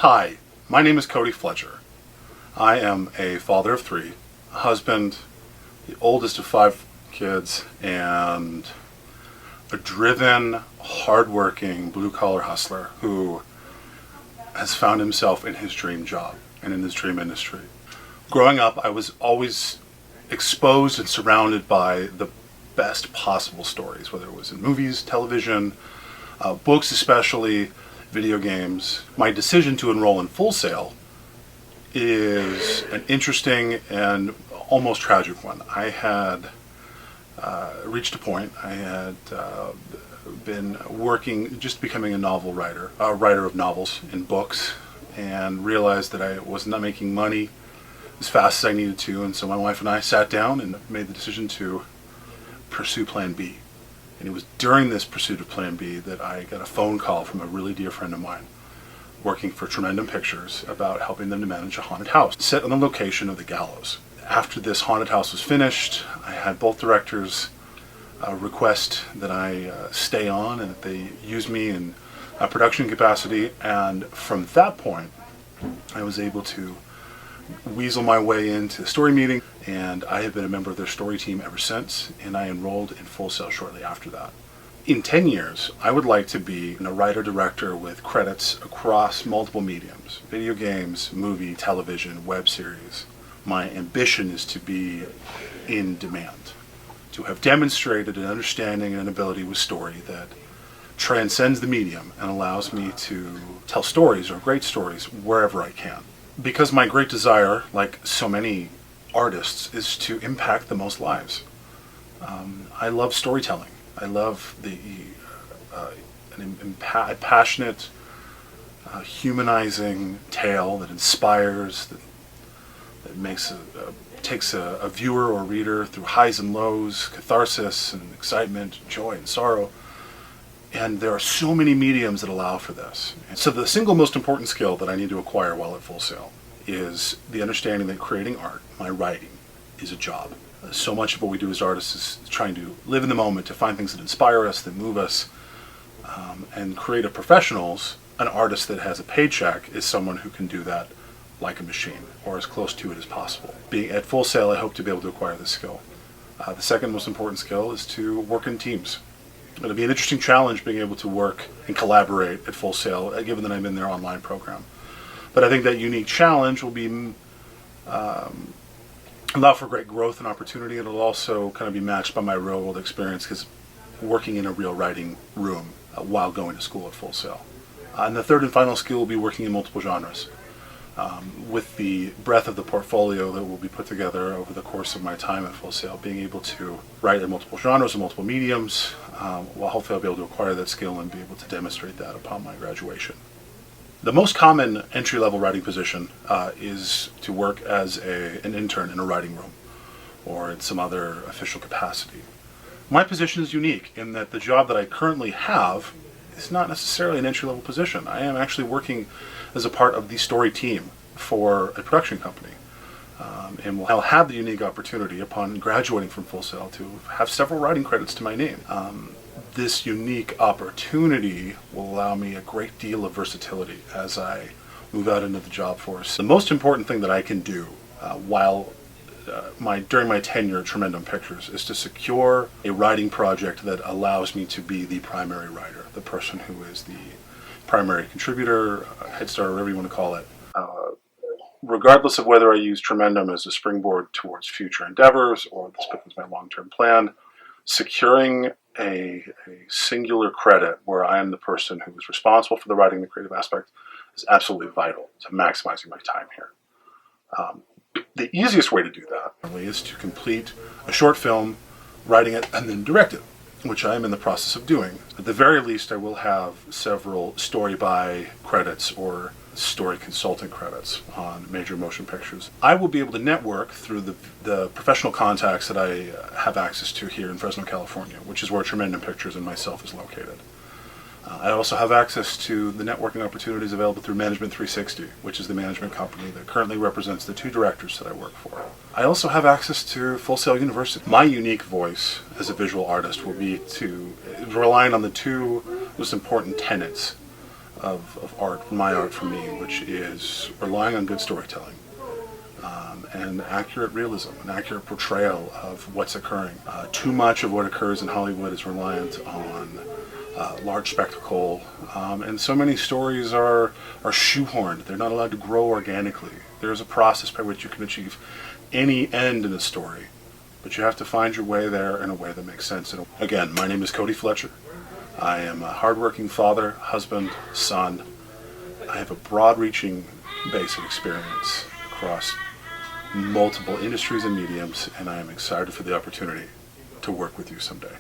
Hi, my name is Cody Fletcher. I am a father of three, a husband, the oldest of 5 kids, and a driven, hardworking, blue-collar hustler who has found himself in his dream job and in his dream industry. Growing up, I was always exposed and surrounded by the best possible stories, whether it was in movies, television, books especially, video games. My decision to enroll in Full Sail is an interesting and almost tragic one. I had reached a point. I had been working, just becoming a novel writer, a writer of novels and books, and realized that I was not making money as fast as I needed to, and so my wife and I sat down and made the decision to pursue Plan B. And it was during this pursuit of Plan B that I got a phone call from a really dear friend of mine working for Tremendum Pictures about helping them to manage a haunted house set on the location of the Gallows. After this haunted house was finished, I had both directors request that I stay on and that they use me in a production capacity, and from that point I was able to weasel my way into the story meeting, and I have been a member of their story team ever since, and I enrolled in Full Sail shortly after that. In 10 years, I would like to be a writer-director with credits across multiple mediums: video games, movie, television, web series. My ambition is to be in demand, to have demonstrated an understanding and an ability with story that transcends the medium and allows me to tell stories, or great stories, wherever I can. Because my great desire, like so many artists, is to impact the most lives. I love storytelling. I love a passionate, humanizing tale that inspires, that takes a viewer or reader through highs and lows, catharsis and excitement, joy and sorrow. And there are so many mediums that allow for this. So the single most important skill that I need to acquire while at Full Sail is the understanding that creating art, my writing, is a job. So much of what we do as artists is trying to live in the moment, to find things that inspire us, that move us. And creative professionals, an artist that has a paycheck, is someone who can do that like a machine, or as close to it as possible. Being at Full Sail, I hope to be able to acquire this skill. The second most important skill is to work in teams. It'll be an interesting challenge being able to work and collaborate at Full Sail, given that I'm in their online program. But I think that unique challenge will be allow for great growth and opportunity. It'll also kind of be matched by my real world experience, because working in a real writing room while going to school at Full Sail. And the third and final skill will be working in multiple genres. With the breadth of the portfolio that will be put together over the course of my time at Full Sail, being able to write in multiple genres and multiple mediums, well, hopefully I'll be able to acquire that skill and be able to demonstrate that upon my graduation. The most common entry-level writing position is to work as an intern in a writing room or in some other official capacity. My position is unique in that the job that I currently have is not necessarily an entry-level position. I am actually working as a part of the story team for a production company. And I'll have the unique opportunity upon graduating from Full Sail to have several writing credits to my name. This unique opportunity will allow me a great deal of versatility as I move out into the job force. The most important thing that I can do during my tenure at Tremendum Pictures is to secure a writing project that allows me to be the primary writer, the person who is the primary contributor, head starter, whatever you want to call it. Regardless of whether I use Tremendum as a springboard towards future endeavors or this becomes my long-term plan, securing a singular credit where I am the person who is responsible for the writing, the creative aspect, is absolutely vital to maximizing my time here. The easiest way to do that is to complete a short film, writing it, and then direct it, which I am in the process of doing. At the very least, I will have several story by credits or story consulting credits on major motion pictures. I will be able to network through the professional contacts that I have access to here in Fresno, California, which is where Tremendum Pictures and myself is located. I also have access to the networking opportunities available through Management 360, which is the management company that currently represents the 2 directors that I work for. I also have access to Full Sail University. My unique voice as a visual artist will be relying on the 2 most important tenets of art, my art for me, which is relying on good storytelling. And accurate realism, an accurate portrayal of what's occurring. Too much of what occurs in Hollywood is reliant on large spectacle, and so many stories are shoehorned. They're not allowed to grow organically. There's a process by which you can achieve any end in a story, but you have to find your way there in a way that makes sense. And again, my name is Cody Fletcher. I am a hardworking father, husband, son. I have a broad-reaching base of experience across multiple industries and mediums, and I am excited for the opportunity to work with you someday.